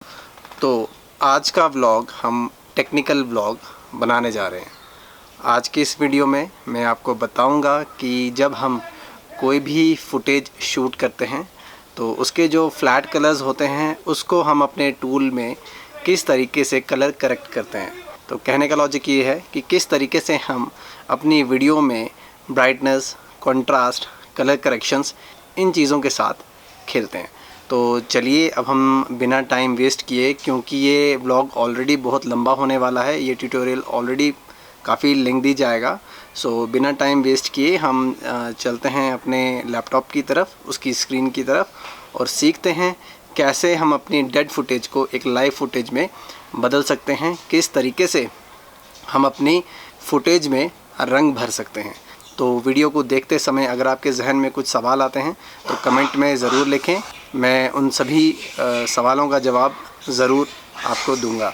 तो आज का व्लॉग हम टेक्निकल व्लॉग बनाने जा रहे हैं। आज के इस वीडियो में मैं आपको बताऊंगा कि जब हम कोई भी फुटेज शूट करते हैं तो उसके जो फ्लैट कलर्स होते हैं उसको हम अपने टूल में किस तरीके से कलर करेक्ट करते हैं। तो कहने का लॉजिक ये है कि किस तरीके से हम अपनी वीडियो में ब्राइटनेस, कंट्रास्ट, कलर करेक्शंस इन चीज़ों के साथ खेलते हैं। तो चलिए अब हम बिना टाइम वेस्ट किए, क्योंकि ये व्लॉग ऑलरेडी बहुत लंबा होने वाला है, ये ट्यूटोरियल ऑलरेडी काफ़ी लेंथी जाएगा। सो बिना टाइम वेस्ट किए हम चलते हैं अपने लैपटॉप की तरफ, उसकी स्क्रीन की तरफ, और सीखते हैं कैसे हम अपनी डेड फुटेज को एक लाइव फुटेज में बदल सकते हैं, किस तरीके से हम अपनी फुटेज में रंग भर सकते हैं। तो वीडियो को देखते समय अगर आपके जहन में कुछ सवाल आते हैं तो कमेंट में ज़रूर लिखें, मैं उन सभी सवालों का जवाब ज़रूर आपको दूंगा।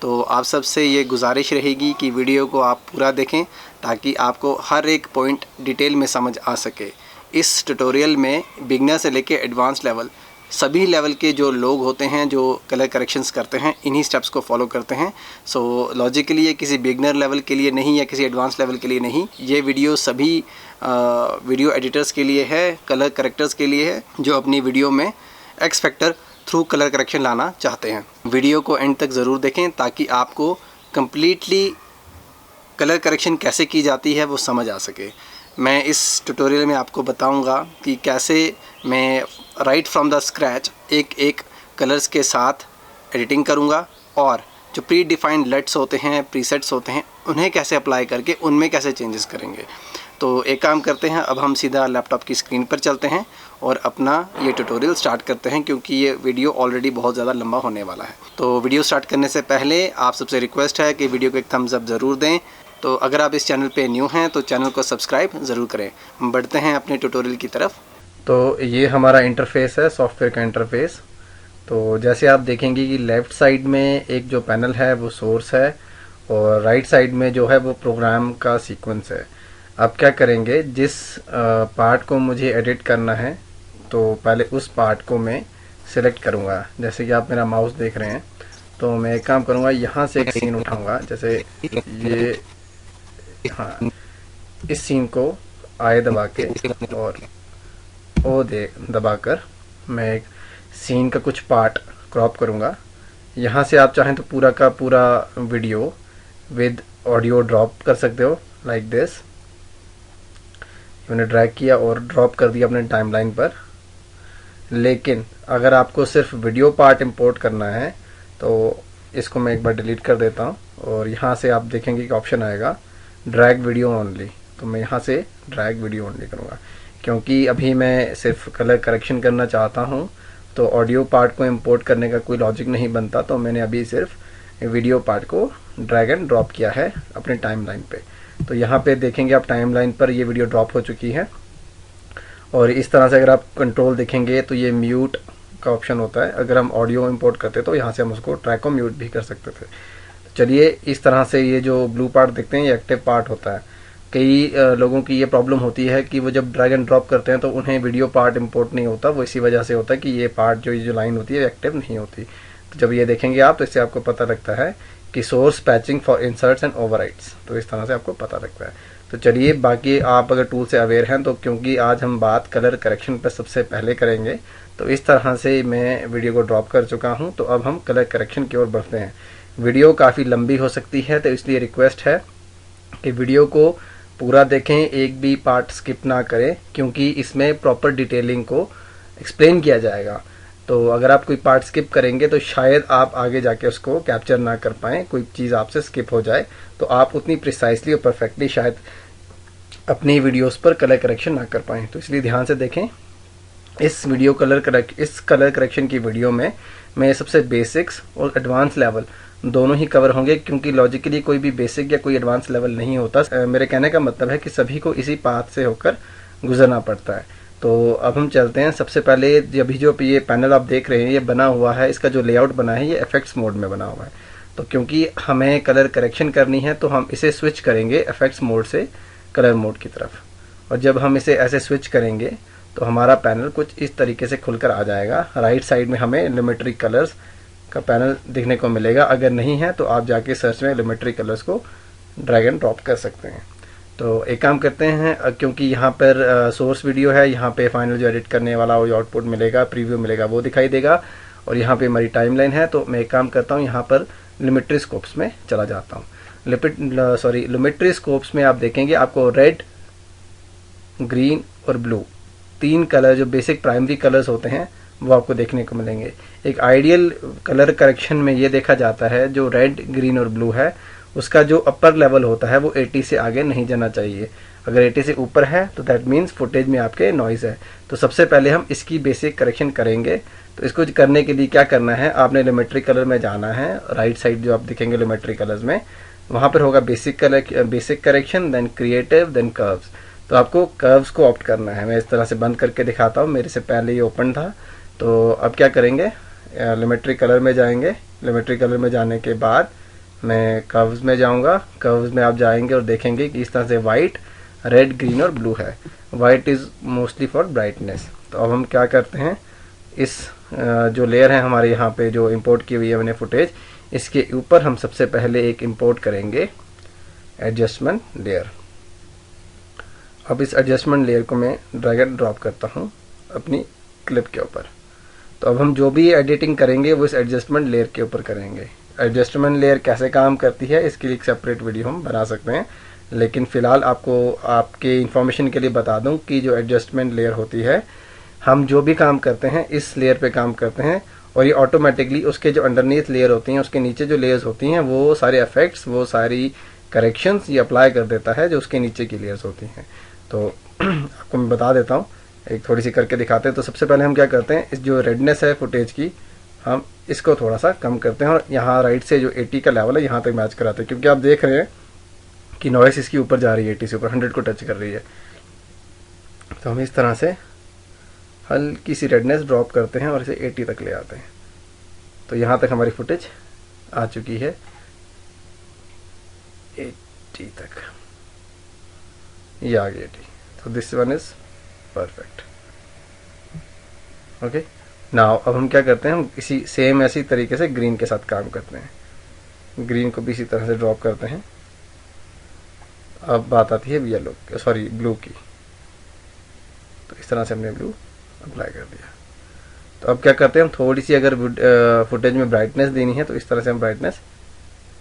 तो आप सबसे ये गुजारिश रहेगी कि वीडियो को आप पूरा देखें ताकि आपको हर एक पॉइंट डिटेल में समझ आ सके। इस ट्यूटोरियल में बिगनर से लेके एडवांस लेवल सभी लेवल के जो लोग होते हैं जो कलर करेक्शंस करते हैं इन्हीं स्टेप्स को फॉलो करते हैं। सो लॉजिकली ये किसी बिगनर लेवल के लिए नहीं या किसी एडवांस लेवल के लिए नहीं, ये वीडियो सभी वीडियो एडिटर्स के लिए है, कलर करेक्टर्स के लिए है जो अपनी वीडियो में x factor through colour correction लाना चाहते हैं। वीडियो को एंड तक ज़रूर देखें ताकि आपको कम्प्लीटली कलर करेक्शन कैसे की जाती है वो समझ आ सके। मैं इस ट्यूटोरियल में आपको बताऊंगा कि कैसे मैं राइट फ्रॉम द स्क्रैच एक एक कलर्स के साथ एडिटिंग करूंगा और जो प्री डिफाइंड लेट्स होते हैं, प्रीसेट्स होते हैं, उन्हें कैसे अप्लाई करके उनमें कैसे चेंजेस करेंगे। तो एक काम करते हैं, अब हम सीधा लैपटॉप की स्क्रीन पर चलते हैं और अपना ये ट्यूटोरियल स्टार्ट करते हैं, क्योंकि ये वीडियो ऑलरेडी बहुत ज़्यादा लंबा होने वाला है। तो वीडियो स्टार्ट करने से पहले आप सबसे रिक्वेस्ट है कि वीडियो को एक थम्स अप ज़रूर दें। तो अगर आप इस चैनल पे न्यू हैं तो चैनल को सब्सक्राइब ज़रूर करें। हम बढ़ते हैं अपने ट्यूटोरियल की तरफ। तो ये हमारा इंटरफेस है, सॉफ्टवेयर का इंटरफेस। तो जैसे आप देखेंगे कि लेफ़्ट साइड में एक जो पैनल है वो सोर्स है और राइट साइड में जो है वो प्रोग्राम का सीक्वेंस है। अब क्या करेंगे, जिस पार्ट को मुझे एडिट करना है तो पहले उस पार्ट को मैं सिलेक्ट करूँगा। जैसे कि आप मेरा माउस देख रहे हैं, तो मैं एक काम करूँगा, यहाँ से एक सीन उठाऊँगा। जैसे ये, हाँ, इस सीन को आई दबा के और ओ दबाकर मैं एक सीन का कुछ पार्ट क्रॉप करूँगा। यहाँ से आप चाहें तो पूरा का पूरा वीडियो विद ऑडियो ड्रॉप कर सकते हो, लाइक दिस। मैंने ड्रैग किया और ड्रॉप कर दिया अपने टाइमलाइन पर। लेकिन अगर आपको सिर्फ वीडियो पार्ट इंपोर्ट करना है तो इसको मैं एक बार डिलीट कर देता हूँ और यहाँ से आप देखेंगे कि ऑप्शन आएगा ड्रैग वीडियो ओनली। तो मैं यहाँ से ड्रैग वीडियो ओनली करूँगा, क्योंकि अभी मैं सिर्फ कलर करेक्शन करना चाहता हूँ तो ऑडियो पार्ट को इंपोर्ट करने का कोई लॉजिक नहीं बनता। तो मैंने अभी सिर्फ वीडियो पार्ट को ड्रैग एंड ड्रॉप किया है अपने टाइमलाइन पे। तो यहाँ पे देखेंगे आप टाइमलाइन पर ये वीडियो ड्रॉप हो चुकी है। और इस तरह से अगर आप कंट्रोल देखेंगे तो ये म्यूट का ऑप्शन होता है। अगर हम ऑडियो इंपोर्ट करते तो यहाँ से हम उसको ट्रैक को म्यूट भी कर सकते थे। चलिए, इस तरह से ये जो ब्लू पार्ट देखते हैं ये एक्टिव पार्ट होता है। कई लोगों की ये प्रॉब्लम होती है कि वो जब ड्रैग एंड ड्रॉप करते हैं तो उन्हें वीडियो पार्ट इंपोर्ट नहीं होता। वो इसी वजह से होता है कि ये पार्ट जो लाइन होती है एक्टिव नहीं होती। तो जब ये देखेंगे आप तो इससे आपको पता लगता है कि source patching for inserts and overwrites, तो इस तरह से आपको पता लगता है। तो चलिए, बाकी आप अगर टूल से अवेयर हैं तो, क्योंकि आज हम बात कलर करेक्शन पर सबसे पहले करेंगे, तो इस तरह से मैं वीडियो को ड्रॉप कर चुका हूँ। तो अब हम कलर करेक्शन की ओर बढ़ते हैं। वीडियो काफ़ी लंबी हो सकती है तो इसलिए रिक्वेस्ट है कि वीडियो को पूरा देखें, एक भी पार्ट स्किप ना करें, क्योंकि इसमें प्रॉपर डिटेलिंग को एक्सप्लेन किया जाएगा। तो अगर आप कोई पार्ट स्किप करेंगे तो शायद आप आगे जाके उसको कैप्चर ना कर पाएँ, कोई चीज़ आपसे स्किप हो जाए तो आप उतनी प्रिसाइसली और परफेक्टली शायद अपनी वीडियोस पर कलर करेक्शन ना कर पाएँ। तो इसलिए ध्यान से देखें। इस कलर करेक्शन की वीडियो में मैं सबसे बेसिक्स और एडवांस लेवल दोनों ही कवर होंगे, क्योंकि लॉजिकली कोई भी बेसिक या कोई एडवांस लेवल नहीं होता। मेरे कहने का मतलब है कि सभी को इसी पाथ से होकर गुजरना पड़ता है। तो अब हम चलते हैं। सबसे पहले अभी जो ये पैनल आप देख रहे हैं ये बना हुआ है, इसका जो लेआउट बना है ये इफेक्ट्स मोड में बना हुआ है। तो क्योंकि हमें कलर करेक्शन करनी है तो हम इसे स्विच करेंगे इफेक्ट्स मोड से कलर मोड की तरफ। और जब हम इसे ऐसे स्विच करेंगे तो हमारा पैनल कुछ इस तरीके से खुलकर आ जाएगा। राइट साइड में हमें लिमिटरी कलर्स का पैनल दिखने को मिलेगा। अगर नहीं है तो आप जाके सर्च में एलिमेंट्री कलर्स को ड्रैग एंड ड्रॉप कर सकते हैं। तो एक काम करते हैं, क्योंकि यहाँ पर सोर्स वीडियो है, यहाँ पे फाइनल जो एडिट करने वाला वो आउटपुट मिलेगा, प्रीव्यू मिलेगा, वो दिखाई देगा, और यहाँ पे हमारी टाइमलाइन है। तो मैं एक काम करता हूँ, यहाँ पर लिमिट्री स्कोप्स में चला जाता हूँ। लिमिट्री स्कोप्स में आप देखेंगे आपको रेड, ग्रीन और ब्लू 3 कलर जो बेसिक प्राइमरी कलर्स होते हैं वो आपको देखने को मिलेंगे। एक आइडियल कलर करेक्शन में ये देखा जाता है जो रेड, ग्रीन और ब्लू है उसका जो अपर लेवल होता है वो 80 से आगे नहीं जाना चाहिए। अगर 80 से ऊपर है तो दैट मीन्स फुटेज में आपके नॉइज़ है। तो सबसे पहले हम इसकी बेसिक करेक्शन करेंगे। तो इसको करने के लिए क्या करना है, आपने लिमेट्री कलर में जाना है। राइट साइड जो आप दिखेंगे लिमेट्री कलर्स में, वहाँ पर होगा basic correction, then creative, then curves. तो आपको कर्व्स को ऑप्ट करना है। मैं इस तरह से बंद करके दिखाता हूँ, मेरे से पहले ये ओपन था। तो अब क्या करेंगे, लिमेट्री कलर में जाएंगे। लिमेट्री कलर में जाने के बाद मैं कर्व्स में जाऊंगा। कर्व्स में आप जाएंगे और देखेंगे कि इस तरह से वाइट, रेड, ग्रीन और ब्लू है। White is mostly for brightness. तो अब हम क्या करते हैं, इस जो लेयर है हमारे यहाँ पे जो इंपोर्ट की हुई है मैंने फुटेज, इसके ऊपर हम सबसे पहले एक इंपोर्ट करेंगे एडजस्टमेंट लेयर। अब इस एडजस्टमेंट लेयर को मैं ड्रैग एंड ड्रॉप करता हूँ अपनी क्लिप के ऊपर। तो अब हम जो भी एडिटिंग करेंगे वो इस एडजस्टमेंट लेयर के ऊपर करेंगे। एडजस्टमेंट लेयर कैसे काम करती है इसके लिए एक सेपरेट वीडियो हम बना सकते हैं, लेकिन फ़िलहाल आपको आपके इन्फॉर्मेशन के लिए बता दूं कि जो एडजस्टमेंट लेयर होती है, हम जो भी काम करते हैं इस लेयर पे काम करते हैं, और ये ऑटोमेटिकली उसके जो अंडरनीथ लेयर होती हैं, उसके नीचे जो लेयर्स होती हैं, वो सारे इफेक्ट्स, वो सारी करेक्शंस ये अप्लाई कर देता है जो उसके नीचे की लेयर्स होती हैं। तो आपको मैं बता देता हूँ, एक थोड़ी सी करके दिखाते हैं। तो सबसे पहले हम क्या करते हैं, इस जो रेडनेस है फुटेज की, हम इसको थोड़ा सा कम करते हैं और यहाँ राइट से जो 80 का लेवल है यहाँ तक मैच कराते हैं, क्योंकि आप देख रहे हैं कि नॉइस इसकी ऊपर जा रही है, 80 से ऊपर 100 को टच कर रही है। तो हम इस तरह से हल्की सी रेडनेस ड्रॉप करते हैं और इसे 80 तक ले आते हैं। तो यहाँ तक हमारी फुटेज आ चुकी है 80 तक, ये आ गई 80। तो this one is perfect. Okay, now अब हम क्या करते हैं, हम इसी सेम ऐसी तरीके से ग्रीन के साथ काम करते हैं। ग्रीन को भी इसी तरह से ड्रॉप करते हैं। अब बात आती है येलो, सॉरी ब्लू की। तो इस तरह से हमने ब्लू अप्लाई कर दिया। तो अब क्या करते हैं, हम थोड़ी सी अगर फुटेज में ब्राइटनेस देनी है तो इस तरह से हम ब्राइटनेस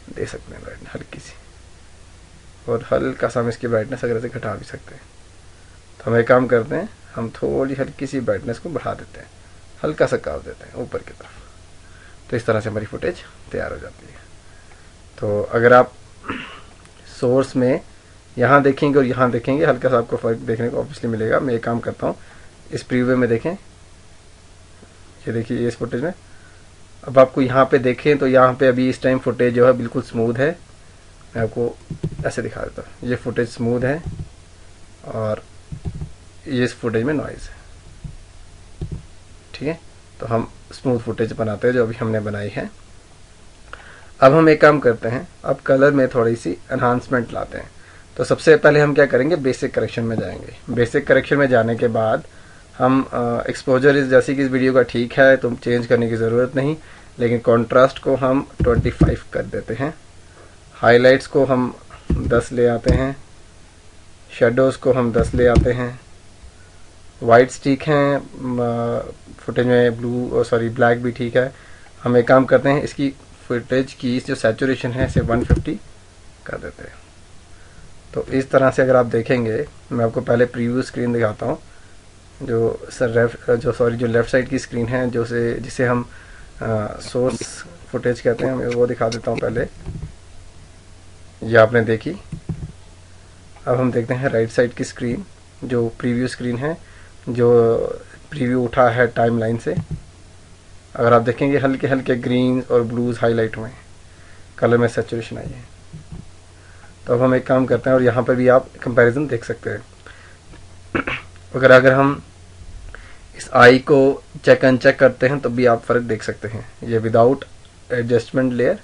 दे सकते हैं, ब्राइटनेस हल्की सी, और हल्का सा हम इसकी ब्राइटनेस अगर ऐसे घटा भी सकते हैं। तो हम एक काम करते हैं, हम थोड़ी हल्की सी ब्राइटनेस को बढ़ा देते हैं, हल्का सा काव देते हैं ऊपर की तरफ। तो इस तरह से हमारी फुटेज तैयार हो जाती है। तो अगर आप सोर्स में यहाँ देखेंगे और यहाँ देखेंगे, हल्का सा आपको फ़र्क देखने को ऑब्वियसली मिलेगा। मैं एक काम करता हूँ, इस प्रीव्यू में देखें, ये देखिए इस फुटेज में। अब आपको यहाँ पे देखें तो यहाँ पे अभी इस टाइम फुटेज जो है बिल्कुल स्मूथ है। मैं आपको ऐसे दिखा देता हूँ, ये फुटेज स्मूथ है और ये इस फुटेज में नॉइज़ है। ठीक है, तो हम स्मूथ फुटेज बनाते हैं जो अभी हमने बनाई है। अब हम एक काम करते हैं, अब कलर में थोड़ी सी एनहांसमेंट लाते हैं। तो सबसे पहले हम क्या करेंगे, बेसिक करेक्शन में जाएंगे। बेसिक करेक्शन में जाने के बाद हम एक्सपोजर इस जैसी कि इस वीडियो का ठीक है तो चेंज करने की ज़रूरत नहीं, लेकिन कॉन्ट्रास्ट को हम 25 कर देते हैं। हाइलाइट्स को हम 10 ले आते हैं। शेडोज़ को हम 10 ले आते हैं। वाइट्स ठीक हैं, फुटेज में ब्लू और सॉरी ब्लैक भी ठीक है। हम एक काम करते हैं, इसकी फुटेज की जो सैचुरेशन है इसे 150 कर देते हैं। तो इस तरह से अगर आप देखेंगे, मैं आपको पहले प्रीव्यू स्क्रीन दिखाता हूँ, जो लेफ़्ट साइड की स्क्रीन है, जिसे हम सोर्स फुटेज कहते हैं, मैं वो दिखा देता हूँ पहले। ये आपने देखी। अब हम देखते हैं राइट साइड की स्क्रीन, जो प्रीव्यू स्क्रीन है, जो प्रीव्यू उठा है टाइमलाइन से। अगर आप देखेंगे हल्के हल्के ग्रीन और ब्लूज हाईलाइट हुए, कलर में सैचुरेशन आई है। तो अब हम एक काम करते हैं, और यहाँ पर भी आप कंपैरिजन देख सकते हैं। अगर हम इस आई को चेक अनचेक करते हैं तो भी आप फ़र्क देख सकते हैं। ये विदाउट एडजस्टमेंट लेयर,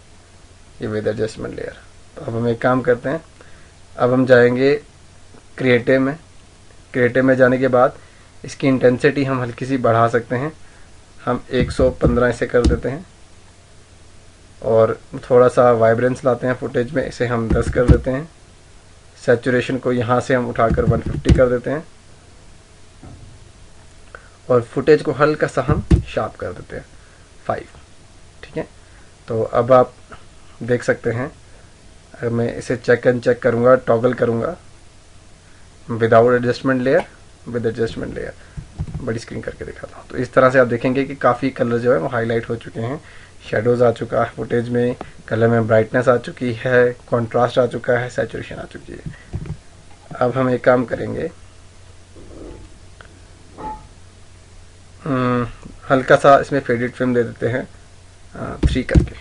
ये विद एडजस्टमेंट लेयर। तो अब हम एक काम करते हैं, अब हम जाएंगे क्रिएटिव में। क्रिएटिव में जाने के बाद इसकी इंटेंसिटी हम हल्की सी बढ़ा सकते हैं। हम 115 इसे कर देते हैं। और थोड़ा सा वाइब्रेंस लाते हैं फुटेज में, इसे हम 10 कर देते हैं। सैचुरेशन को यहाँ से हम उठाकर 150 कर देते हैं और फुटेज को हल्का सा हम शार्प कर देते हैं 5। ठीक है, तो अब आप देख सकते हैं, अगर मैं इसे चेक एंड चेक करूँगा, टॉगल करूँगा without adjustment layer, with adjustment layer, बड़ी स्क्रीन करके दिखाता हूँ। तो इस तरह से आप देखेंगे कि काफ़ी कलर जो है वो हाईलाइट हो चुके हैं, शेडोज आ चुका है फुटेज में, कलर में ब्राइटनेस आ चुकी है, कॉन्ट्रास्ट आ चुका है, सैचुरेशन आ चुकी है। अब हम एक काम करेंगे, हल्का सा इसमें फेडेड फिल्म दे देते हैं 3 करके,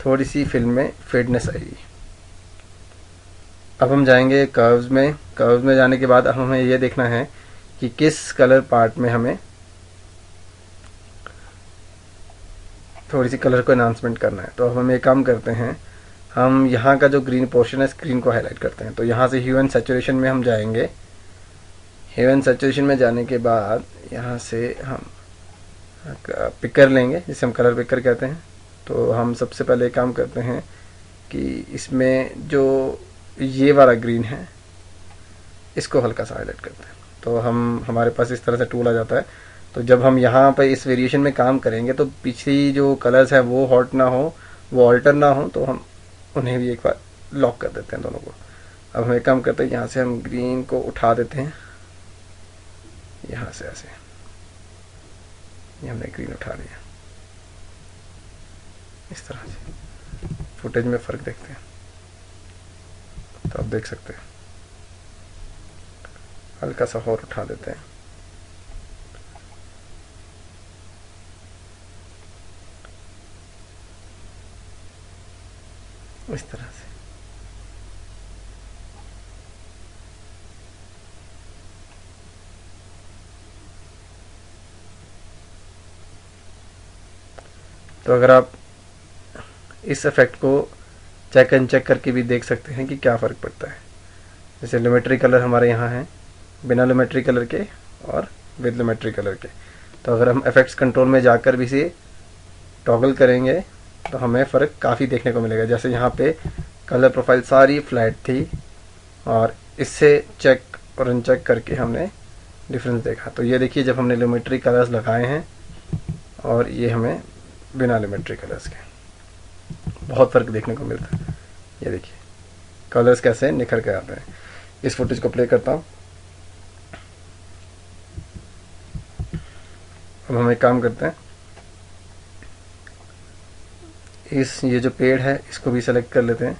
थोड़ी सी फिल्म में फेडनेस आएगी। अब हम जाएंगे कर्व्स में। कर्व्स में जाने के बाद अब हमें ये देखना है कि किस कलर पार्ट में हमें थोड़ी सी कलर को एनहांसमेंट करना है। तो अब हम एक काम करते हैं, हम यहाँ का जो ग्रीन पोर्शन है स्क्रीन को हाईलाइट करते हैं। तो यहाँ से ह्यू एंड सैचुरेशन में हम जाएंगे। ह्यू एंड सैचुरेशन में जाने के बाद यहाँ से हम पिकर लेंगे, जिसे हम कलर पिकर कहते हैं। तो हम सबसे पहले काम करते हैं कि इसमें जो ये वाला ग्रीन है इसको हल्का सा हाईलाइट करते हैं। तो हमारे पास इस तरह से टूल आ जाता है। तो जब हम यहाँ पर इस वेरिएशन में काम करेंगे तो पिछली जो कलर्स हैं वो हॉट ना हो, वो ऑल्टर ना हो, तो हम उन्हें भी एक बार लॉक कर देते हैं दोनों को। अब हम एक काम करते हैं, यहाँ से हम ग्रीन को उठा देते हैं, यहाँ से ऐसे ये हमने ग्रीन उठा लिया। इस तरह से फुटेज में फ़र्क देखते हैं। तो आप देख सकते हैं, हल्का सा और उठा देते हैं, इस तरह से। तो अगर आप इस इफेक्ट को चेक एंड चेक करके भी देख सकते हैं कि क्या फ़र्क पड़ता है। जैसे लिमेट्री कलर हमारे यहाँ हैं, बिना लिमेट्री कलर के और विद लिमेट्री कलर के। तो अगर हम इफेक्ट्स कंट्रोल में जाकर भी इसे टॉगल करेंगे तो हमें फ़र्क काफ़ी देखने को मिलेगा। जैसे यहाँ पे कलर प्रोफाइल सारी फ्लैट थी और इससे चेक और अनचेक करके हमने डिफरेंस देखा। तो ये देखिए, जब हमने लिमेट्री कलर्स लगाए हैं और ये हमें बिना लिमेट्री कलर्स के, बहुत फ़र्क देखने को मिलता है। ये देखिए कलर्स कैसे निखर के आते हैं। इस फुटेज को प्ले करता हूँ। अब हम एक काम करते हैं, ये जो पेड़ है इसको भी सेलेक्ट कर लेते हैं,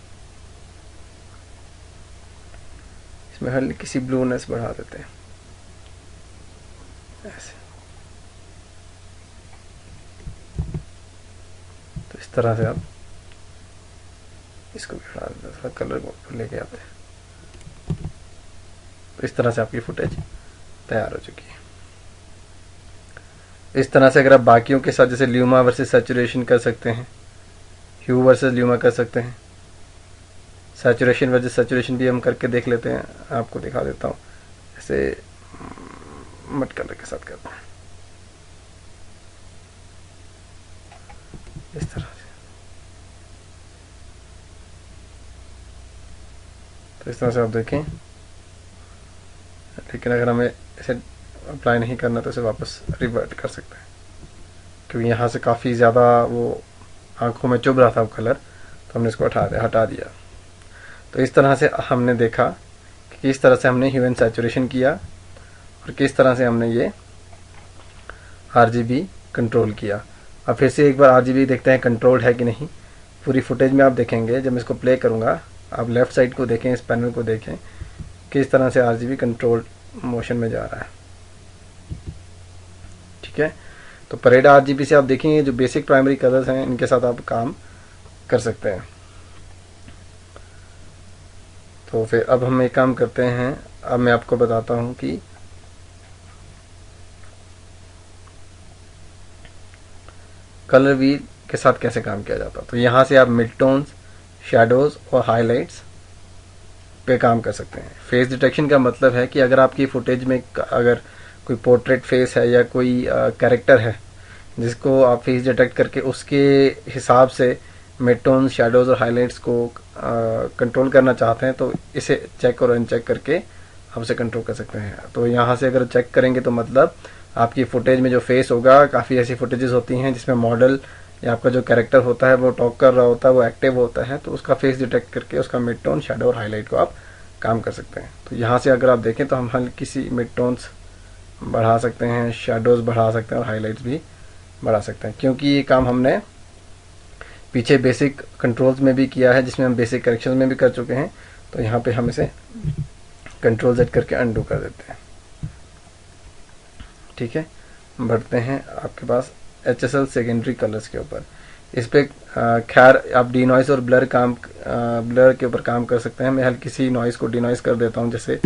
इसमें हल्की सी ब्लूनेस बढ़ा देते हैं ऐसे। तो इस तरह से आप इसको भी बढ़ा देते हैं, थोड़ा कलर को लेके आते हैं। तो इस तरह से आपकी फुटेज तैयार हो चुकी है। इस तरह से अगर आप बाकियों के साथ जैसे ल्यूमा वर्सेस सैचुरेशन कर सकते हैं, ह्यू वर्सेस ल्यूमा कर सकते हैं, सैचुरेशन वर्सेस सैचुरेशन भी हम करके देख लेते हैं। आपको दिखा देता हूँ, ऐसे मट कलर के साथ करते हैं इस तरह से। तो इस तरह से आप देखें, लेकिन अगर हमें इसे अप्लाई नहीं करना तो इसे वापस रिवर्ट कर सकते हैं, क्योंकि यहाँ से काफ़ी ज़्यादा वो आंखों में चुभ रहा था वो कलर, तो हमने इसको हटा दिया। तो इस तरह से हमने देखा कि किस तरह से हमने ह्यू एंड सैचुरेशन किया और किस तरह से हमने ये RGB कंट्रोल किया। अब फिर से एक बार RGB देखते हैं कंट्रोल्ड है कि नहीं। पूरी फुटेज में आप देखेंगे, जब मैं इसको प्ले करूँगा आप लेफ़्ट साइड को देखें, इस पैनल को देखें, किस तरह से RGB कंट्रोल मोशन में जा रहा है। ठीक है, तो परेड RGB से आप देखेंगे जो बेसिक प्राइमरी कलर्स हैं इनके साथ आप काम कर सकते हैं। तो फिर अब हम एक काम करते हैं, अब मैं आपको बताता हूँ कि कलर व्हील के साथ कैसे काम किया जाता है। तो यहाँ से आप मिड टोन्स, शैडोज़ और हाइलाइट्स पे काम कर सकते हैं। फेस डिटेक्शन का मतलब है कि अगर आपकी फुटेज में अगर कोई पोर्ट्रेट फेस है या कोई कैरेक्टर है जिसको आप फेस डिटेक्ट करके उसके हिसाब से मिड टोन, शेडोज़ और हाइलाइट्स को कंट्रोल करना चाहते हैं तो इसे चेक और अनचेक करके आप उसे कंट्रोल कर सकते हैं। तो यहाँ से अगर चेक करेंगे तो मतलब आपकी फुटेज में जो फेस होगा, काफ़ी ऐसी फुटेजेस होती हैं जिसमें मॉडल या आपका जो कैरेक्टर होता है वो टॉक कर रहा होता है, वो एक्टिव होता है, तो उसका फेस डिटेक्ट करके उसका मिड टोन, शेडो और हाईलाइट को आप काम कर सकते हैं। तो यहाँ से अगर आप देखें तो हम हल्की सी मिड टोन्स बढ़ा सकते हैं, शेडोज़ बढ़ा सकते हैं और हाईलाइट्स भी बढ़ा सकते हैं, क्योंकि ये काम हमने पीछे बेसिक कंट्रोल्स में भी किया है, जिसमें हम बेसिक करेक्शन में भी कर चुके हैं। तो यहाँ पे हम इसे कंट्रोल Z करके अनडू कर देते हैं। ठीक है, बढ़ते हैं आपके पास HSL सेकेंडरी कलर्स के ऊपर। इस पे खैर आप डी नॉइस और ब्लर के ऊपर काम कर सकते हैं। मैं हल्की सी नॉइस को डी नॉइस कर देता हूँ, जैसे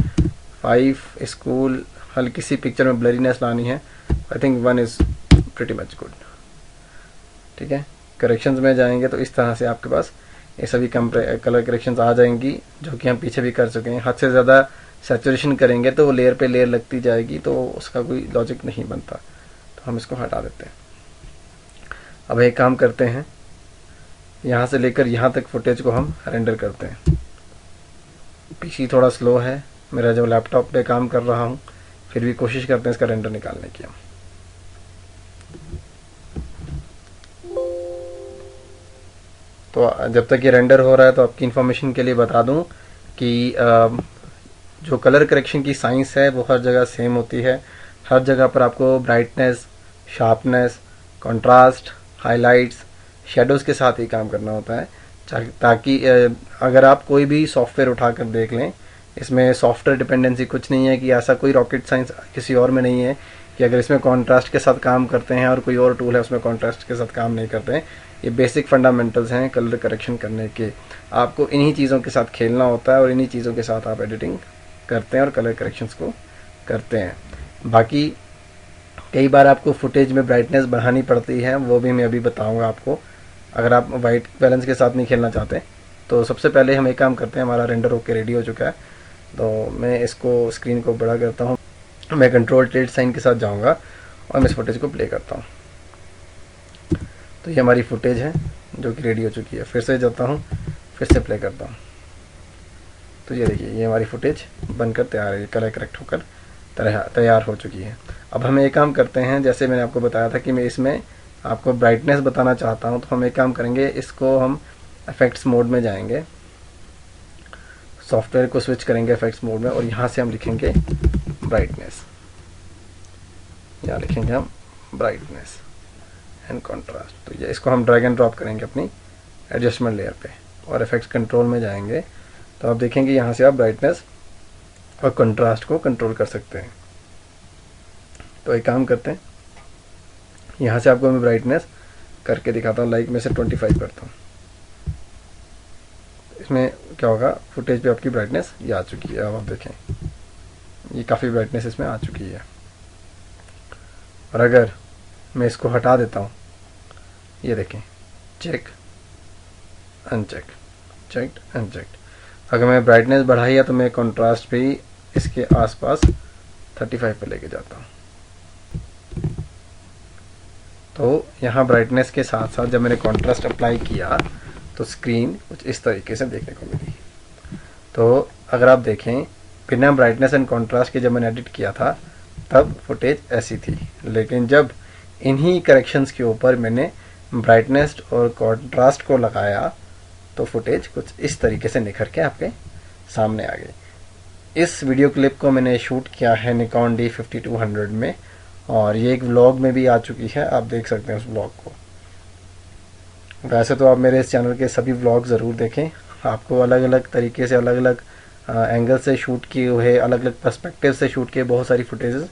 5 स्कूल, हल्की सी पिक्चर में ब्लरीनेस लानी है। I think 1 is pretty much good. ठीक है, करेक्शंस में जाएंगे तो इस तरह से आपके पास ये सभी कलर करेक्शंस आ जाएंगी, जो कि हम पीछे भी कर चुके हैं। हद से ज़्यादा सैचुरेशन करेंगे तो वो लेयर पे लेयर लगती जाएगी, तो उसका कोई लॉजिक नहीं बनता, तो हम इसको हटा देते हैं। अब एक काम करते हैं, यहाँ से लेकर यहाँ तक फुटेज को हम रेंडर करते हैं। पीसी थोड़ा स्लो है मेरा, जब लैपटॉप पे काम कर रहा हूँ, फिर भी कोशिश करते हैं इसका रेंडर निकालने की हम। तो जब तक ये रेंडर हो रहा है तो आपकी इन्फॉर्मेशन के लिए बता दूं कि जो कलर करेक्शन की साइंस है वो हर जगह सेम होती है। हर जगह पर आपको brightness, sharpness, contrast, highlights, shadows के साथ ही काम करना होता है, ताकि अगर आप कोई भी सॉफ्टवेयर उठाकर देख लें, इसमें सॉफ्टवेयर डिपेंडेंसी कुछ नहीं है कि ऐसा कोई रॉकेट साइंस किसी और में नहीं है कि अगर इसमें कॉन्ट्रास्ट के साथ काम करते हैं और कोई और टूल है उसमें कॉन्ट्रास्ट के साथ काम नहीं करते हैं। ये बेसिक फंडामेंटल्स हैं कलर करेक्शन करने के। आपको इन्हीं चीज़ों के साथ खेलना होता है और इन्हीं चीज़ों के साथ आप एडिटिंग करते हैं और कलर करेक्शंस को करते हैं। बाकी कई बार आपको फुटेज में ब्राइटनेस बढ़ानी पड़ती है, वो भी मैं अभी बताऊंगा आपको। अगर आप वाइट बैलेंस के साथ नहीं खेलना चाहते तो सबसे पहले हम एक काम करते हैं, हमारा रेंडर होकर रेडी हो चुका है, तो मैं इसको स्क्रीन को बड़ा करता हूँ। मैं कंट्रोल टिल्ट साइन के साथ जाऊँगा और मैं इस फुटेज को प्ले करता हूँ। तो ये हमारी फुटेज है जो कि रेडी हो चुकी है। फिर से जाता हूँ, फिर से प्ले करता हूँ, तो ये देखिए ये हमारी फुटेज बनकर तैयार है, कलर करेक्ट होकर तैयार हो चुकी है। अब हम एक काम करते हैं, जैसे मैंने आपको बताया था कि मैं इसमें आपको ब्राइटनेस बताना चाहता हूँ, तो हम एक काम करेंगे, इसको हम इफेक्ट्स मोड में जाएंगे, सॉफ्टवेयर को स्विच करेंगे इफेक्ट्स मोड में और यहाँ से हम लिखेंगे ब्राइटनेस। यहाँ लिखेंगे हम ब्राइटनेस एंड कॉन्ट्रास्ट। तो ये इसको हम ड्रैग एंड ड्रॉप करेंगे अपनी एडजस्टमेंट लेयर पे और इफेक्ट्स कंट्रोल में जाएंगे, तो आप देखेंगे यहाँ से आप ब्राइटनेस और कंट्रास्ट को कंट्रोल कर सकते हैं। तो एक काम करते हैं, यहाँ से आपको मैं ब्राइटनेस करके दिखाता हूँ, लाइक मैं से 25 करता हूँ। इसमें क्या होगा, फुटेज पे आपकी ब्राइटनेस ये आ चुकी है। अब आप देखें ये काफ़ी ब्राइटनेस इसमें आ चुकी है। और अगर मैं इसको हटा देता हूँ, ये देखें, चेक अनचेक, चेक्ड अनचेक्ड। अगर मैं ब्राइटनेस बढ़ाई है तो मैं कंट्रास्ट भी इसके आसपास 35 पे लेके जाता हूँ। तो यहाँ ब्राइटनेस के साथ साथ जब मैंने कंट्रास्ट अप्लाई किया तो स्क्रीन कुछ इस तरीके से देखने को मिली। तो अगर आप देखें, बिना ब्राइटनेस एंड कंट्रास्ट के जब मैंने एडिट किया था तब फुटेज ऐसी थी, लेकिन जब इन्हीं करेक्शंस के ऊपर मैंने ब्राइटनेस और कंट्रास्ट को लगाया तो फुटेज कुछ इस तरीके से निखर के आपके सामने आ गई। इस वीडियो क्लिप को मैंने शूट किया है निकॉन D5200 में और ये एक व्लॉग में भी आ चुकी है, आप देख सकते हैं उस व्लॉग को। वैसे तो आप मेरे इस चैनल के सभी व्लॉग ज़रूर देखें, आपको अलग अलग तरीके से, अलग अलग एंगल से शूट किए हुए, अलग अलग पर्सपेक्टिव से शूट किए बहुत सारी फुटेजेस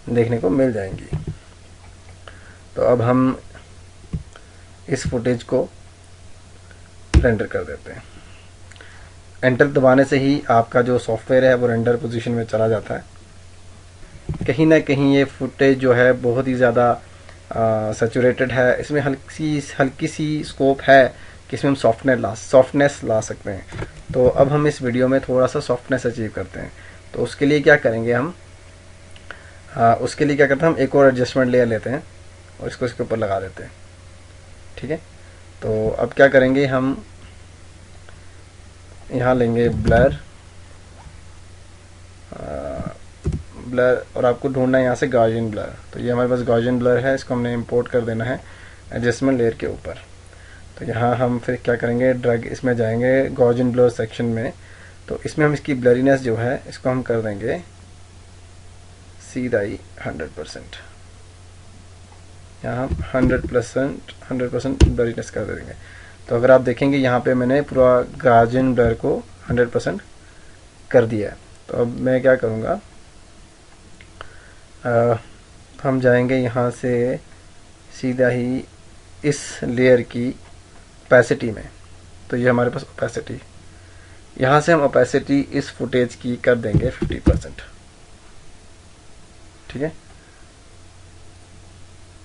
देखने को मिल जाएंगी। तो अब हम इस फुटेज को रेंडर कर देते हैं। एंटर दबाने से ही आपका जो सॉफ्टवेयर है वो रेंडर पोजीशन में चला जाता है। कहीं ना कहीं ये फुटेज जो है बहुत ही ज़्यादा सैचुरेटेड है, इसमें हल्की सी स्कोप है कि इसमें हम सॉफ्टनेस ला सकते हैं। तो अब हम इस वीडियो में थोड़ा सा सॉफ्टनेस अचीव करते हैं। तो उसके लिए क्या करेंगे हम, हम एक और एडजस्टमेंट लेयर लेते हैं और इसको इसके ऊपर लगा देते हैं। ठीक है, तो अब क्या करेंगे, हम यहाँ लेंगे ब्लर, ब्लर, और आपको ढूंढना है यहाँ से गॉसियन ब्लर। तो ये हमारे पास गॉसियन ब्लर है, इसको हमने इंपोर्ट कर देना है एडजस्टमेंट लेयर के ऊपर। तो यहाँ हम फिर क्या करेंगे, ड्रैग इसमें जाएंगे गॉसियन ब्लर सेक्शन में। तो इसमें हम इसकी ब्लरीनेस जो है इसको हम कर देंगे सीधा ही 100%। यहाँ हम 100% ब्लरीनेस कर देंगे। तो अगर आप देखेंगे यहाँ पे मैंने पूरा गॉसियन ब्लर को 100% कर दिया है। तो अब मैं क्या करूँगा, हम जाएंगे यहाँ से सीधा ही इस लेयर की ओपेसिटी में। तो ये हमारे पास ओपेसिटी, यहाँ से हम ओपेसिटी इस फुटेज की कर देंगे 50%। ठीक है,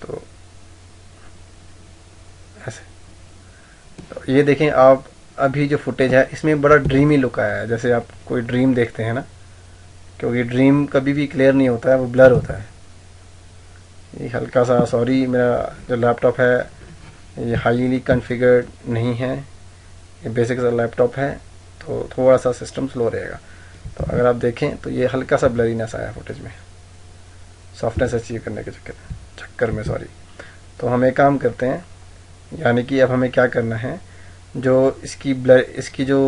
तो ऐसे। तो ये देखें आप, अभी जो फुटेज है इसमें बड़ा ड्रीमी लुक आया है, जैसे आप कोई ड्रीम देखते हैं ना, क्योंकि ड्रीम कभी भी क्लियर नहीं होता है, वो ब्लर होता है। ये हल्का सा, सॉरी, मेरा जो लैपटॉप है ये हाईली कॉन्फ़िगर्ड नहीं है, ये बेसिक सा लैपटॉप है, तो थोड़ा सा सिस्टम स्लो रहेगा। तो अगर आप देखें तो ये हल्का सा ब्लरीनेस आया फुटेज में, सॉफ्टनेस अचीव करने के चक्कर में, सॉरी। तो हम एक काम करते हैं, यानी कि अब हमें क्या करना है, जो इसकी जो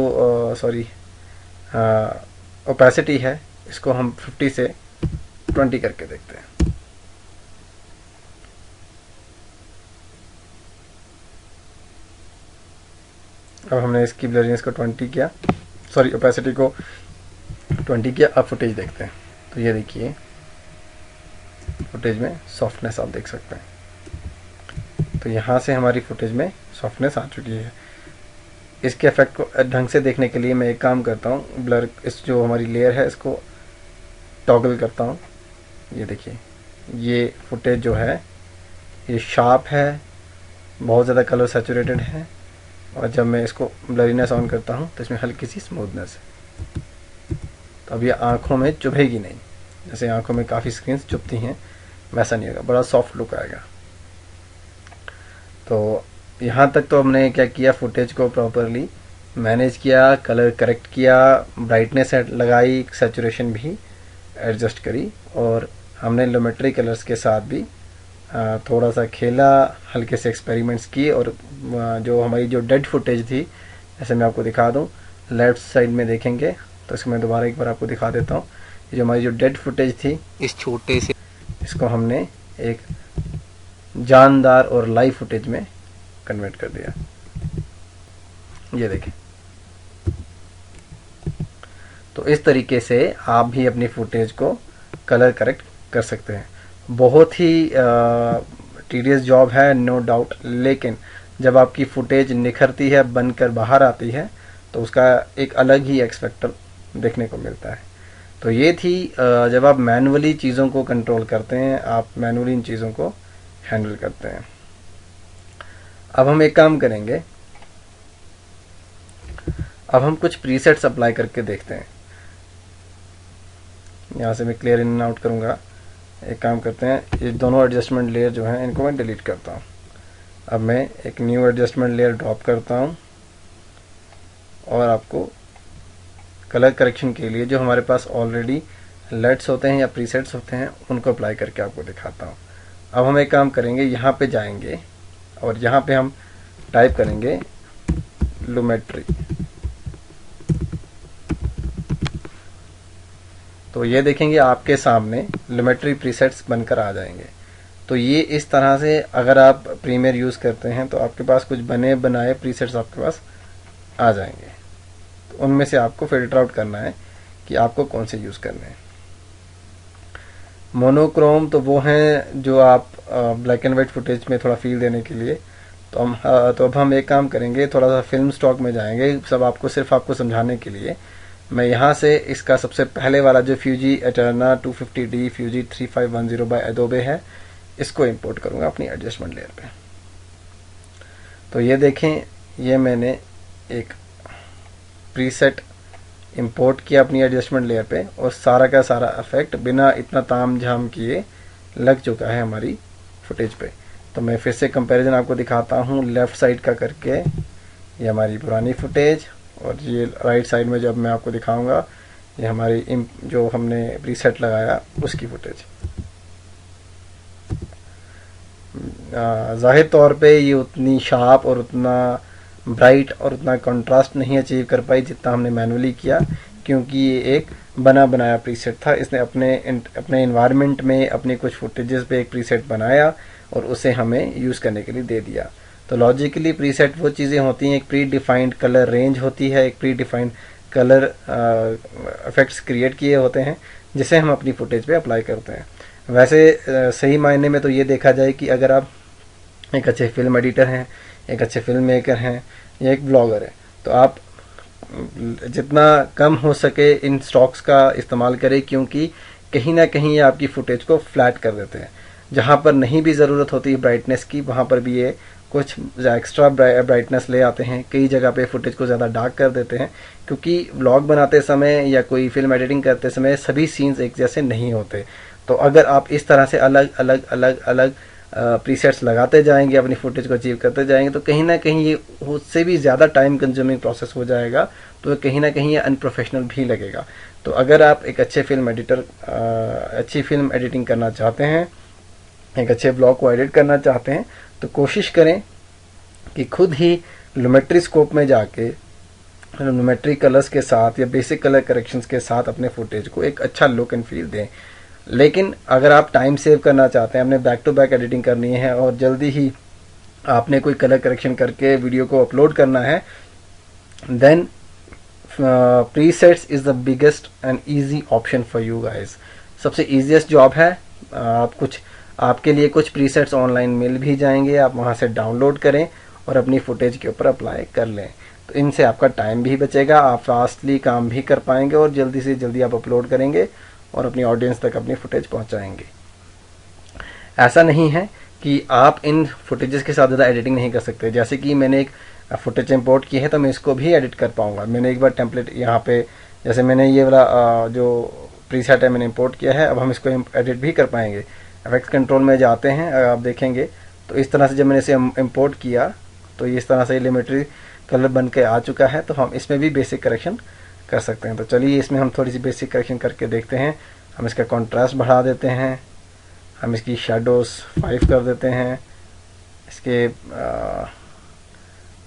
ओपेसिटी है इसको हम 50 से 20 करके देखते हैं। अब हमने इसकी ब्लरीनेस को 20 किया, सॉरी ओपेसिटी को 20 किया। अब फुटेज देखते हैं। तो ये देखिए फुटेज में सॉफ्टनेस आप देख सकते हैं। तो यहाँ से हमारी फुटेज में सॉफ्टनेस आ चुकी है। इसके इफेक्ट को ढंग से देखने के लिए मैं एक काम करता हूँ, ब्लर, इस जो हमारी लेयर है इसको टॉगल करता हूँ। ये देखिए ये फुटेज जो है ये शार्प है, बहुत ज़्यादा कलर सैचुरेटेड है, और जब मैं इसको ब्लरीनेस ऑन करता हूँ तो इसमें हल्की सी स्मूथनेस है। तो अब ये आँखों में चुभेगी नहीं, जैसे आँखों में काफ़ी स्क्रीन्स चुभती हैं वैसा नहीं होगा, बड़ा सॉफ्ट लुक आएगा। तो यहाँ तक तो हमने क्या किया, फुटेज को प्रॉपरली मैनेज किया, कलर करेक्ट किया, ब्राइटनेस लगाई, सैचुरेशन भी एडजस्ट करी, और हमने लोमेट्री कलर्स के साथ भी थोड़ा सा खेला, हल्के से एक्सपेरिमेंट्स किए। और जो हमारी जो डेड फुटेज थी, जैसे मैं आपको दिखा दूं, लेफ़्ट साइड में देखेंगे तो इसको मैं दोबारा एक बार आपको दिखा देता हूँ। ये जो हमारी जो डेड फुटेज थी, इस छोटे से इसको हमने एक जानदार और लाइव फुटेज में कन्वर्ट कर दिया। ये देखें, तो इस तरीके से आप भी अपनी फुटेज को कलर करेक्ट कर सकते हैं। बहुत ही टीडियस जॉब है, नो डाउट, लेकिन जब आपकी फुटेज निखरती है, बनकर बाहर आती है, तो उसका एक अलग ही एक्स फैक्टर देखने को मिलता है। तो ये थी जब आप मैनुअली चीज़ों को कंट्रोल करते हैं, आप मैनुअली इन चीज़ों को हैंडल करते हैं। अब हम एक काम करेंगे, अब हम कुछ प्रीसेट्स अप्लाई करके देखते हैं। यहाँ से मैं क्लियर इन एंड आउट करूँगा। एक काम करते हैं, ये दोनों एडजस्टमेंट लेयर जो हैं इनको मैं डिलीट करता हूँ। अब मैं एक न्यू एडजस्टमेंट लेयर ड्रॉप करता हूँ, और आपको कलर करेक्शन के लिए जो हमारे पास ऑलरेडी लेट्स होते हैं या प्रीसेट्स होते हैं उनको अप्लाई करके आपको दिखाता हूँ। अब हम एक काम करेंगे, यहाँ पे जाएंगे और यहाँ पे हम टाइप करेंगे लूमेट्री। तो ये देखेंगे आपके सामने लूमेट्री प्रीसेट्स बनकर आ जाएंगे। तो ये इस तरह से अगर आप प्रीमियर यूज़ करते हैं तो आपके पास कुछ बने बनाए प्रीसेट्स आपके पास आ जाएंगे। तो उनमें से आपको फिल्टर आउट करना है कि आपको कौन से यूज़ करने हैं। मोनोक्रोम तो वो हैं जो आप ब्लैक एंड वाइट फुटेज में थोड़ा फील देने के लिए। तो अब हम एक काम करेंगे, थोड़ा सा फिल्म स्टॉक में जाएंगे, सब आपको सिर्फ आपको समझाने के लिए। मैं यहाँ से इसका सबसे पहले वाला जो Fuji Eterna 250D Fuji 3510 by Adobe है, इसको इंपोर्ट करूँगा अपनी एडजस्टमेंट लेयर पे। तो ये देखें, ये मैंने एक प्रीसेट इंपोर्ट किया अपनी एडजस्टमेंट लेयर पे, और सारा का सारा इफेक्ट बिना इतना ताम झाम किए लग चुका है हमारी फुटेज पे। तो मैं फिर से कंपैरिजन आपको दिखाता हूँ लेफ़्ट साइड का करके। ये हमारी पुरानी फुटेज, और ये राइट साइड में जब मैं आपको दिखाऊंगा ये हमारी जो हमने प्रीसेट लगाया उसकी फुटेज। ज़ाहिर तौर पे ये उतनी शार्प और उतना ब्राइट और उतना कंट्रास्ट नहीं अचीव कर पाई जितना हमने मैनुअली किया, क्योंकि ये एक बना बनाया प्रीसेट था। इसने अपने इन्वायरमेंट में अपनी कुछ फुटेजेस पे एक प्रीसेट बनाया और उसे हमें यूज़ करने के लिए दे दिया। तो लॉजिकली प्रीसेट वो चीज़ें होती हैं, एक प्री डिफाइंड कलर रेंज होती है, एक pre defined colour effects create किए होते हैं जिसे हम अपनी फुटेज पे अप्लाई करते हैं। वैसे सही मायने में तो ये देखा जाए कि अगर आप एक अच्छे फिल्म एडिटर हैं, एक अच्छे फिल्म मेकर हैं या एक ब्लॉगर है, तो आप जितना कम हो सके इन स्टॉक्स का इस्तेमाल करें, क्योंकि कहीं ना कहीं ये आपकी फुटेज को फ्लैट कर देते हैं। जहाँ पर नहीं भी ज़रूरत होती है ब्राइटनेस की, वहाँ पर भी ये कुछ एक्स्ट्रा ब्राइटनेस ले आते हैं। कई जगह पे फुटेज को ज़्यादा डार्क कर देते हैं, क्योंकि व्लॉग बनाते समय या कोई फिल्म एडिटिंग करते समय सभी सीन्स एक जैसे नहीं होते। तो अगर आप इस तरह से अलग अलग अलग अलग प्रीसेट्स लगाते जाएंगे, अपनी फुटेज को अचीव करते जाएंगे, तो कहीं ना कहीं ये उससे भी ज़्यादा टाइम कंज्यूमिंग प्रोसेस हो जाएगा, तो कहीं ना कहीं ये अनप्रोफेशनल भी लगेगा। तो अगर आप एक अच्छे फिल्म एडिटर अच्छी फिल्म एडिटिंग करना चाहते हैं, एक अच्छे ब्लॉग को एडिट करना चाहते हैं, तो कोशिश करें कि खुद ही लुमेट्री स्कोप में जाके लुमेट्री कलर्स के साथ या बेसिक कलर करेक्शंस के साथ अपने फुटेज को एक अच्छा लुक एंड फील दें। लेकिन अगर आप टाइम सेव करना चाहते हैं, आपने बैक टू बैक एडिटिंग करनी है और जल्दी ही आपने कोई कलर करेक्शन करके वीडियो को अपलोड करना है, then presets is the biggest and easy option for you guys. सबसे ईजीएस्ट जॉब है। आपके लिए कुछ प्रीसेट्स ऑनलाइन मिल भी जाएंगे, आप वहाँ से डाउनलोड करें और अपनी फुटेज के ऊपर अप्लाई कर लें। तो इनसे आपका टाइम भी बचेगा, आप फास्टली काम भी कर पाएंगे और जल्दी से जल्दी आप अपलोड करेंगे और अपनी ऑडियंस तक अपनी फुटेज पहुंचाएंगे। ऐसा नहीं है कि आप इन फुटेजेस के साथ ज़्यादा एडिटिंग नहीं कर सकते। जैसे कि मैंने एक फुटेज इंपोर्ट की है तो मैं इसको भी एडिट कर पाऊंगा। मैंने एक बार टेम्पलेट यहाँ पे, जैसे मैंने ये वाला जो प्रीसेट है मैंने इंपोर्ट किया है, अब हम इसको एडिट भी कर पाएंगे। इफेक्ट्स कंट्रोल में जाते हैं, अगर आप देखेंगे तो इस तरह से जब मैंने इसे इंपोर्ट किया तो इस तरह से लिमिट्री कलर बन के आ चुका है। तो हम इसमें भी बेसिक करेक्शन कर सकते हैं। तो चलिए इसमें हम थोड़ी सी बेसिक करेक्शन करके देखते हैं। हम इसका कॉन्ट्रास्ट बढ़ा देते हैं, हम इसकी शेडोज़ 5 कर देते हैं, इसके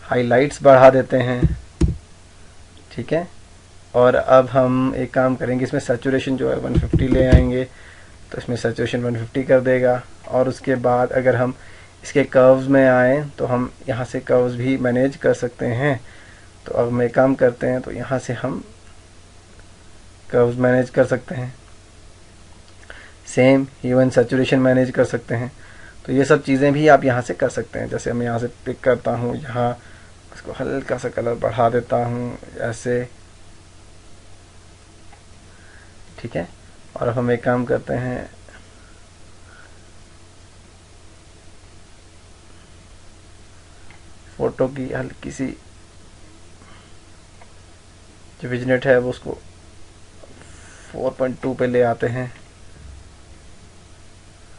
हाइलाइट्स बढ़ा देते हैं, ठीक है। और अब हम एक काम करेंगे, इसमें सैचुरेशन जो है 150 ले आएंगे, तो इसमें सैचुरेशन 150 कर देगा। और उसके बाद अगर हम इसके कर्व्स में आए तो हम यहाँ से कर्व्स भी मैनेज कर सकते हैं। तो अब हम एक काम करते हैं, तो यहाँ से हम कर्व्स मैनेज कर सकते हैं, सेम इवन सैचुरेशन मैनेज कर सकते हैं। तो ये सब चीज़ें भी आप यहाँ से कर सकते हैं। जैसे मैं यहाँ से पिक करता हूँ, यहाँ इसको हल्का सा कलर बढ़ा देता हूँ ऐसे, ठीक है। और हम एक काम करते हैं, फोटो की हल्की सी जो विजनेट है वो उसको 4.2 पे ले आते हैं,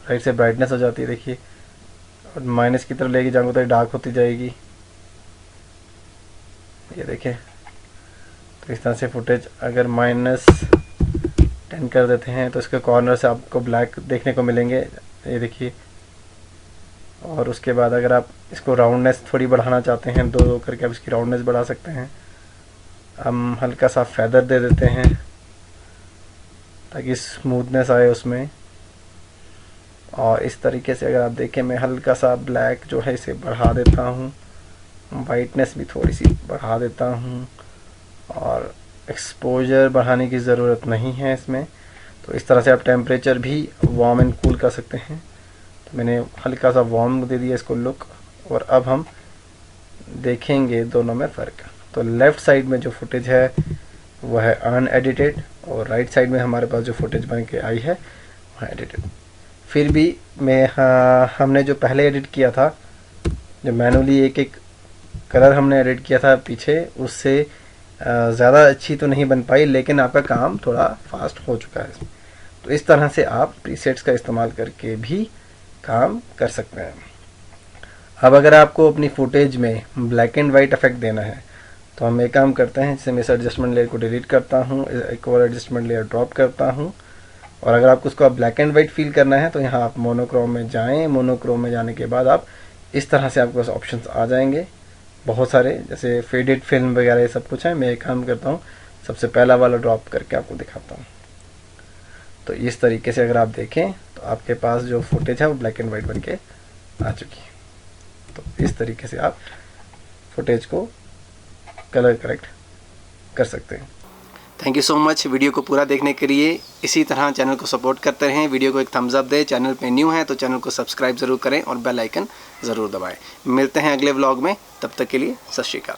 राइट से ब्राइटनेस हो जाती है, देखिए। और माइनस की तरफ लेके जाऊंगा तो डार्क होती जाएगी, ये देखें। तो इस तरह से फुटेज अगर -10 कर देते हैं तो इसके कॉर्नर से आपको ब्लैक देखने को मिलेंगे, ये देखिए। और उसके बाद अगर आप इसको राउंडनेस थोड़ी बढ़ाना चाहते हैं, 2 करके आप इसकी राउंडनेस बढ़ा सकते हैं। हम हल्का सा फेदर दे देते हैं ताकि स्मूथनेस आए उसमें। और इस तरीके से अगर आप देखें, मैं हल्का सा ब्लैक जो है इसे बढ़ा देता हूँ, वाइटनेस भी थोड़ी सी बढ़ा देता हूँ, और एक्सपोजर बढ़ाने की ज़रूरत नहीं है इसमें। तो इस तरह से आप टेम्परेचर भी वार्म एंड कूल कर सकते हैं। तो मैंने हल्का सा वार्म दे दिया इसको लुक। और अब हम देखेंगे दोनों में फ़र्क। तो लेफ़्ट साइड में जो फुटेज है वह है अनएडिटेड, और राइट साइड में हमारे पास जो फुटेज बन के आई है वह एडिटेड। फिर भी हमने जो पहले एडिट किया था, जो मैनुअली एक एक कलर हमने एडिट किया था पीछे, उससे ज़्यादा अच्छी तो नहीं बन पाई, लेकिन आपका काम थोड़ा फास्ट हो चुका है इसमें। तो इस तरह से आप प्रीसेट्स का इस्तेमाल करके भी काम कर सकते हैं। अब अगर आपको अपनी फुटेज में ब्लैक एंड वाइट इफेक्ट देना है तो हम एक काम करते हैं, जैसे मैं इस एडजस्टमेंट लेयर को डिलीट करता हूँ, एक और एडजस्टमेंट लेयर ड्रॉप करता हूँ, और अगर आपको उसको ब्लैक एंड वाइट फील करना है तो यहाँ आप मोनोक्रोम में जाएं। मोनोक्रोम में जाने के बाद आप इस तरह से आपके पास ऑप्शंस आ जाएंगे बहुत सारे, जैसे फेडेड फिल्म वगैरह ये सब कुछ है। मैं एक काम करता हूँ, सबसे पहला वाला ड्रॉप करके आपको दिखाता हूँ। तो इस तरीके से अगर आप देखें तो आपके पास जो फुटेज है वो ब्लैक एंड वाइट बन के आ चुकी है। तो इस तरीके से आप फुटेज को कलर करेक्ट कर सकते हैं। Thank you so much video को पूरा देखने के लिए। इसी तरह चैनल को सपोर्ट करते रहें। वीडियो को एक थम्स अप दें। चैनल पे न्यू है तो चैनल को सब्सक्राइब ज़रूर करें और बेल आइकन ज़रूर दबाएं। मिलते हैं अगले व्लॉग में, तब तक के लिए सत श्री अकाल।